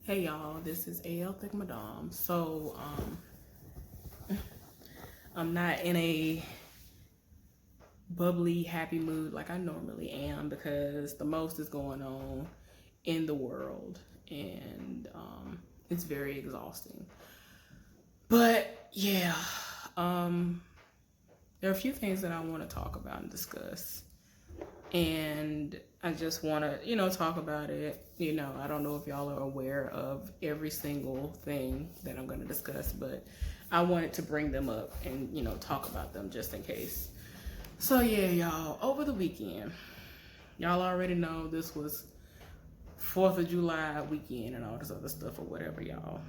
Hey y'all, this is AL Thick Madame. I'm not in a bubbly, happy mood like I normally am because the most is going on in the world and it's very exhausting. But yeah, there are a few things that I want to talk about and discuss. And I just want to, talk about it. I don't know if y'all are aware of every single thing that I'm going to discuss, but I wanted to bring them up and, talk about them just in case. So yeah, y'all, over the weekend, y'all already know this was 4th of July weekend and all this other stuff or whatever, y'all.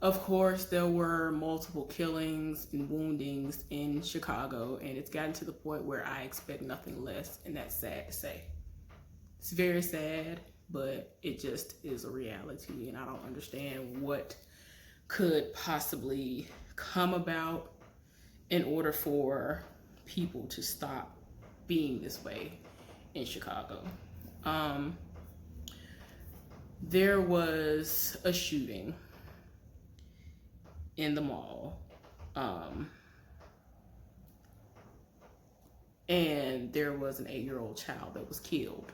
Of course, there were multiple killings and woundings in Chicago, and it's gotten to the point where I expect nothing less, and that's sad to say. It's very sad, but it just is a reality, and I don't understand what could possibly come about in order for people to stop being this way in Chicago. There was a shooting in the mall. And there was an 8-year-old child that was killed.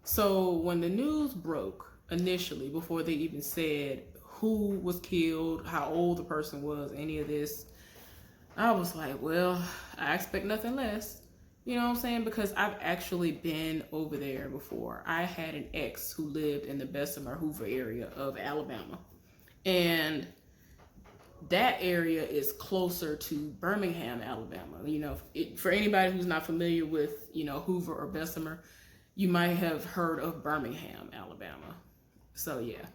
So when the news broke initially, before they even said who was killed, how old the person was, any of this, I was like, well, I expect nothing less. You know what I'm saying? Because I've actually been over there before. I had an ex who lived in the Bessemer Hoover area of Alabama. And that area is closer to Birmingham, Alabama. For anybody who's not familiar with, Hoover or Bessemer, you might have heard of Birmingham, Alabama. So yeah,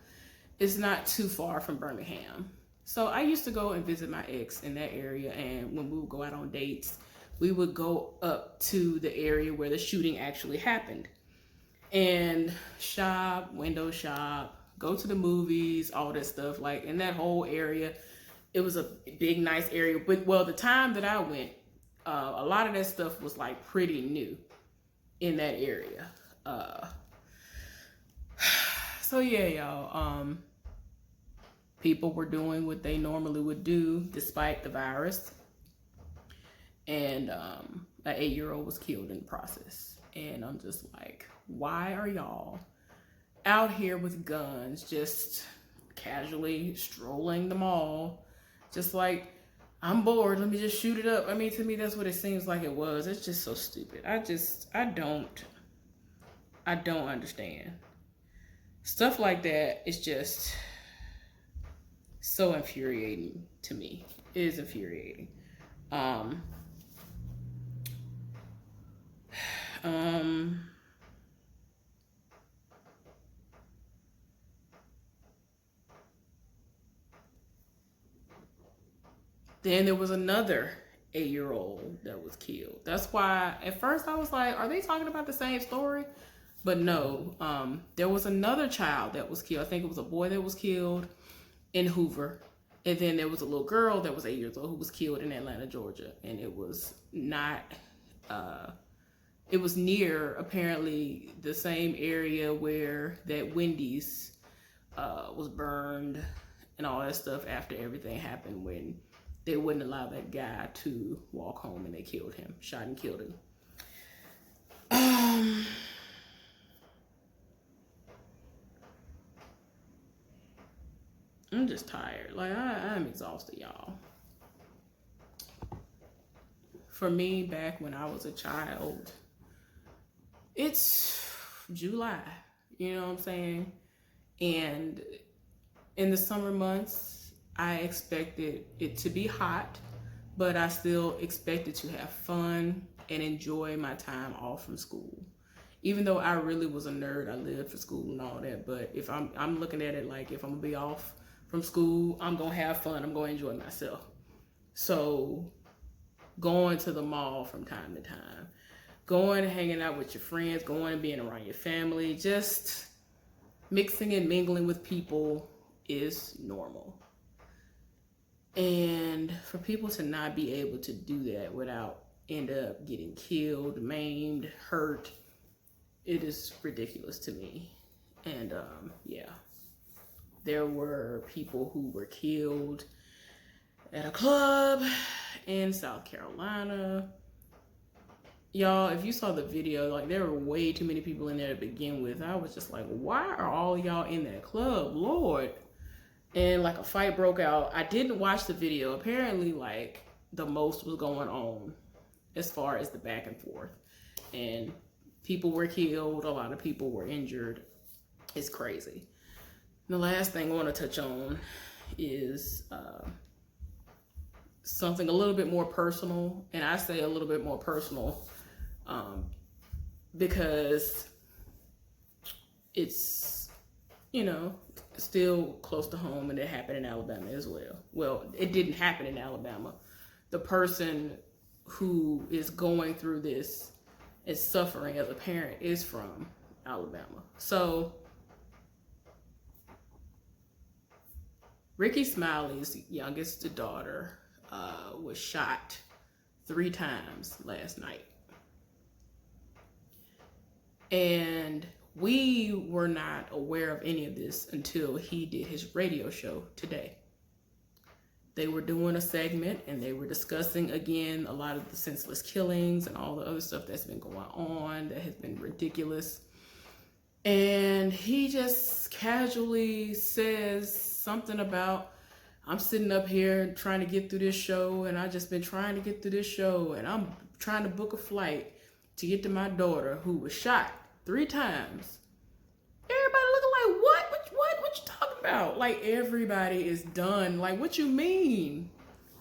it's not too far from Birmingham. So I used to go and visit my ex in that area, and when we would go out on dates, we would go up to the area where the shooting actually happened and shop, window shop, go to the movies, all that stuff. Like in that whole area, it was a big, nice area. But well, the time that I went, a lot of that stuff was like pretty new in that area. So yeah, y'all, people were doing what they normally would do despite the virus. And an 8-year-old was killed in the process. And I'm just like, why are y'all out here with guns, just casually strolling the mall, just like, I'm bored, let me just shoot it up? I mean, to me, that's what it seems like it was. It's just so stupid. I don't understand. Stuff like that is just so infuriating to me. It is infuriating. Then there was another 8-year-old that was killed. That's why at first I was like, are they talking about the same story? But no, there was another child that was killed. I think it was a boy that was killed in Hoover. And then there was a little girl that was 8 years old who was killed in Atlanta, Georgia. And it was not, it was near apparently the same area where that Wendy's was burned and all that stuff after everything happened, when they wouldn't allow that guy to walk home and they killed him, shot and killed him. I'm just tired. Like, I'm exhausted, y'all. For me, back when I was a child, it's July, you know what I'm saying? And in the summer months, I expected it to be hot, but I still expected to have fun and enjoy my time off from school. Even though I really was a nerd, I lived for school and all that, but if I'm looking at it like, if I'm gonna be off from school, I'm gonna have fun, I'm gonna enjoy myself. So going to the mall from time to time, going and hanging out with your friends, going and being around your family, just mixing and mingling with people is normal. And for people to not be able to do that without end up getting killed, maimed, hurt, it is ridiculous to me. And yeah, there were people who were killed at a club in South Carolina. Y'all, if you saw the video, like, there were way too many people in there to begin with. I was just like, why are all y'all in that club, Lord? And like a fight broke out. I didn't watch the video. Apparently, like, the most was going on as far as the back and forth. And people were killed. A lot of people were injured. It's crazy. The last thing I want to touch on is something a little bit more personal. And I say a little bit more personal because it's, you know, still close to home, and it happened in Alabama as well. Well, it didn't happen in Alabama. The person who is going through this and suffering as a parent is from Alabama. So Ricky Smiley's youngest daughter was shot 3 times last night. And we were not aware of any of this until he did his radio show today. They were doing a segment and they were discussing again a lot of the senseless killings and all the other stuff that's been going on that has been ridiculous. And he just casually says something about, I'm sitting up here trying to get through this show, and I just been trying to get through this show, and I'm trying to book a flight to get to my daughter who was shot 3 times. Everybody looking like, what you talking about? Like, everybody is done. Like, what you mean?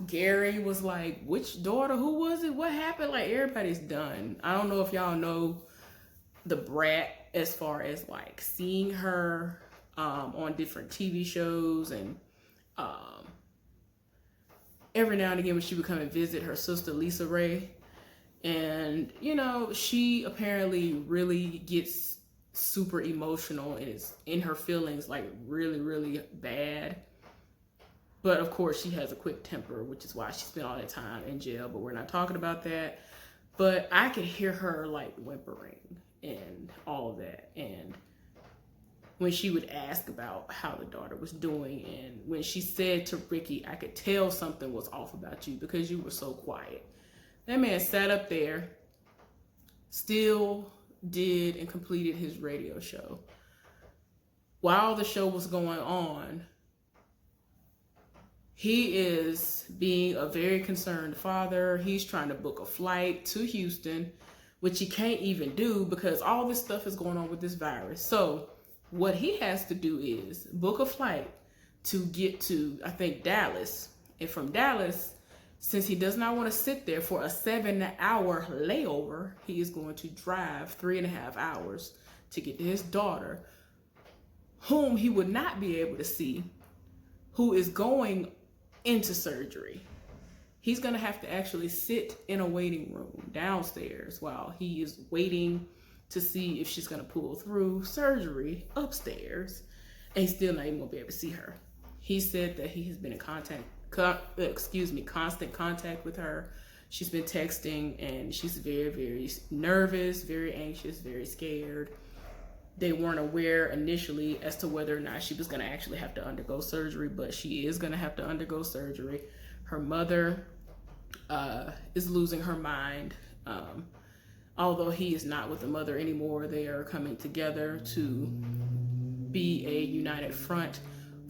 Gary was like, which daughter? Who was it? What happened? Like, everybody's done. I don't know if y'all know the brat as far as like seeing her on different TV shows, and every now and again when she would come and visit her sister Lisa Ray. And, you know, she apparently really gets super emotional and is in her feelings, like really, really bad. But of course she has a quick temper, which is why she spent all that time in jail, but we're not talking about that. But I could hear her like whimpering and all of that. And when she would ask about how the daughter was doing, and when she said to Ricky, I could tell something was off about you because you were so quiet. That man sat up there, still did and completed his radio show. While the show was going on, he is being a very concerned father. He's trying to book a flight to Houston, which he can't even do because all this stuff is going on with this virus. So what he has to do is book a flight to get to, I think, Dallas. And from Dallas, since he does not want to sit there for a 7-hour layover, he is going to drive 3.5 hours to get to his daughter, whom he would not be able to see, who is going into surgery. He's going to have to actually sit in a waiting room downstairs while he is waiting to see if she's going to pull through surgery upstairs, and he's still not even going to be able to see her. He said that he has been in constant contact with her. She's been texting, and she's very, very nervous, very anxious, very scared. They weren't aware initially as to whether or not she was going to actually have to undergo surgery, but she is going to have to undergo surgery. Her mother is losing her mind. Although he is not with the mother anymore, they are coming together to be a united front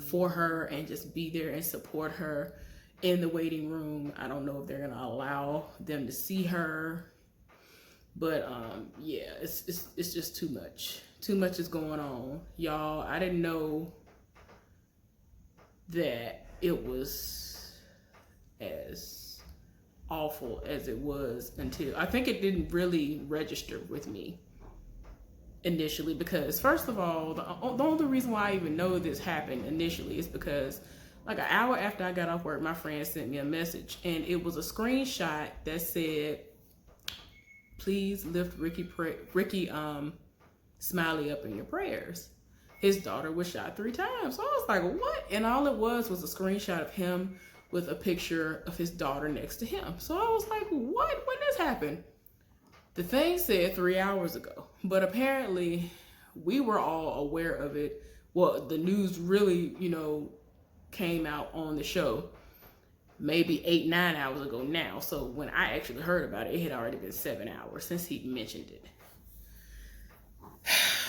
for her and just be there and support her in the waiting room. I don't know if they're going to allow them to see her, but yeah, it's just too much. Too much is going on, y'all. I didn't know that it was as awful as it was until I think it didn't really register with me initially, because first of all, the only reason why I even know this happened initially is because like an hour after I got off work, my friend sent me a message, and it was a screenshot that said, please lift Ricky Smiley up in your prayers. His daughter was shot 3 times. So I was like, what? And all it was a screenshot of him with a picture of his daughter next to him. So I was like, what? When this happened? The thing said 3 hours ago. But apparently, we were all aware of it. Well, the news really, came out on the show maybe 8, 9 hours ago now. So when I actually heard about it, it had already been 7 hours since he mentioned it.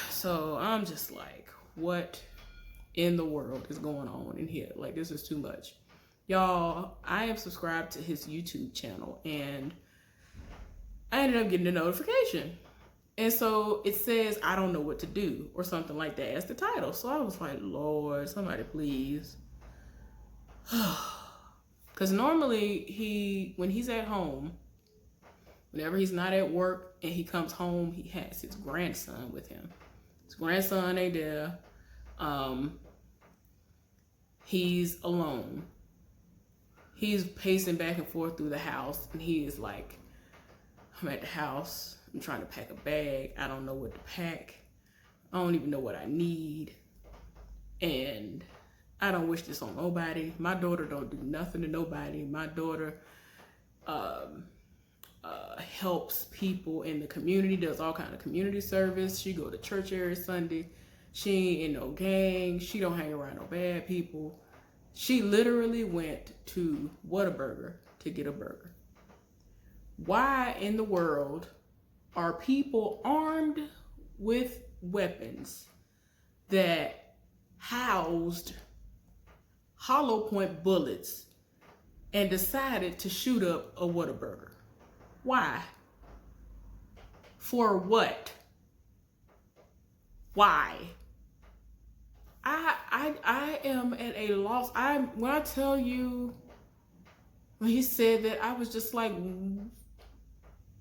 So I'm just like, what in the world is going on in here? Like, this is too much. Y'all, I am subscribed to his YouTube channel, and I ended up getting a notification. And so it says, I don't know what to do, or something like that as the title. So I was like, Lord, somebody please. Because normally when he's at home, whenever he's not at work and he comes home, he has his grandson with him. His grandson ain't there. He's alone. He's pacing back and forth through the house, and he is like, I'm at the house. I'm trying to pack a bag. I don't know what to pack. I don't even know what I need. And I don't wish this on nobody. My daughter don't do nothing to nobody. My daughter helps people in the community, does all kind of community service. She go to church every Sunday. She ain't in no gang. She don't hang around no bad people. She literally went to Whataburger to get a burger. Why in the world are people armed with weapons that housed hollow point bullets and decided to shoot up a Whataburger? Why? For what? Why? I am at a loss. When I tell you, when he said that, I was just like, and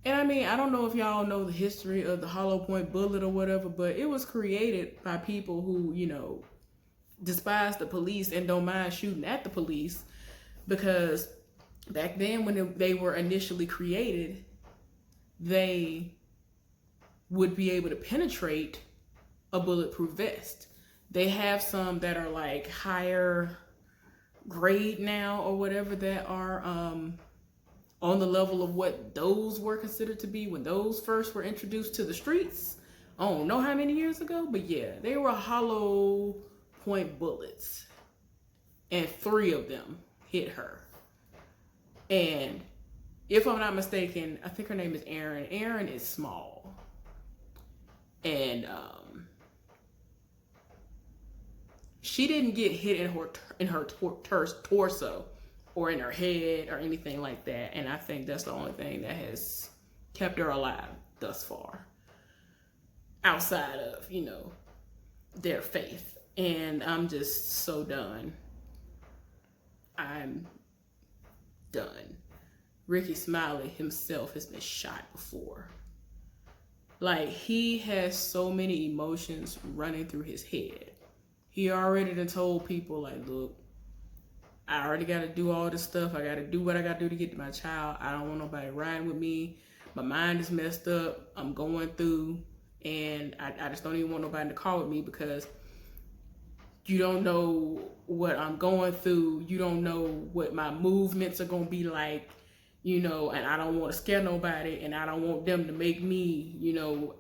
I mean, I don't know if y'all know the history of the hollow point bullet or whatever, but it was created by people who, despise the police and don't mind shooting at the police, because back then when they were initially created, they would be able to penetrate a bulletproof vest. They have some that are like higher grade now or whatever that are on the level of what those were considered to be when those first were introduced to the streets. I don't know how many years ago, but yeah, they were hollow point bullets, and 3 of them hit her. And if I'm not mistaken, I think her name is Erin. Erin is small, and she didn't get hit in her torso or in her head or anything like that. And I think that's the only thing that has kept her alive thus far, outside of, their faith. And I'm just so done. I'm done. Ricky Smiley himself has been shot before. Like, he has so many emotions running through his head. He already done told people, like, look, I already got to do all this stuff. I got to do what I got to do to get to my child. I don't want nobody riding with me. My mind is messed up. I'm going through, and I just don't even want nobody to call with me, because you don't know what I'm going through. You don't know what my movements are going to be like, and I don't want to scare nobody, and I don't want them to make me,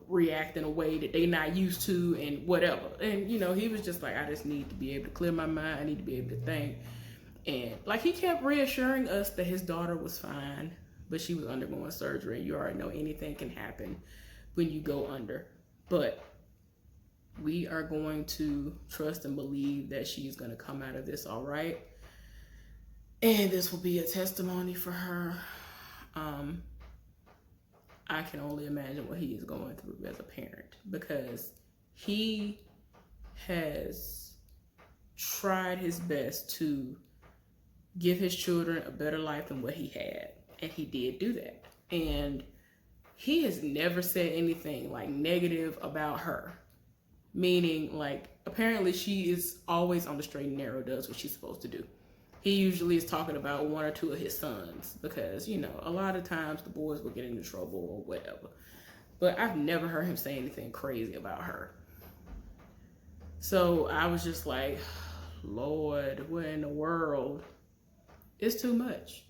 react in a way that they not used to, and whatever. And, he was just like, I just need to be able to clear my mind. I need to be able to think. And like, he kept reassuring us that his daughter was fine, but she was undergoing surgery. You already know anything can happen when you go under. But we are going to trust and believe that she's going to come out of this all right. And this will be a testimony for her. I can only imagine what he is going through as a parent, because he has tried his best to give his children a better life than what he had. And he did do that. And he has never said anything like negative about her. Meaning, like, apparently she is always on the straight and narrow, does what she's supposed to do. He usually is talking about 1 or 2 of his sons, because, a lot of times the boys will get into trouble or whatever. But I've never heard him say anything crazy about her. So I was just like, Lord, what in the world? It's too much.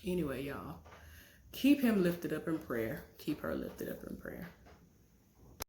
Anyway, y'all, keep him lifted up in prayer. Keep her lifted up in prayer.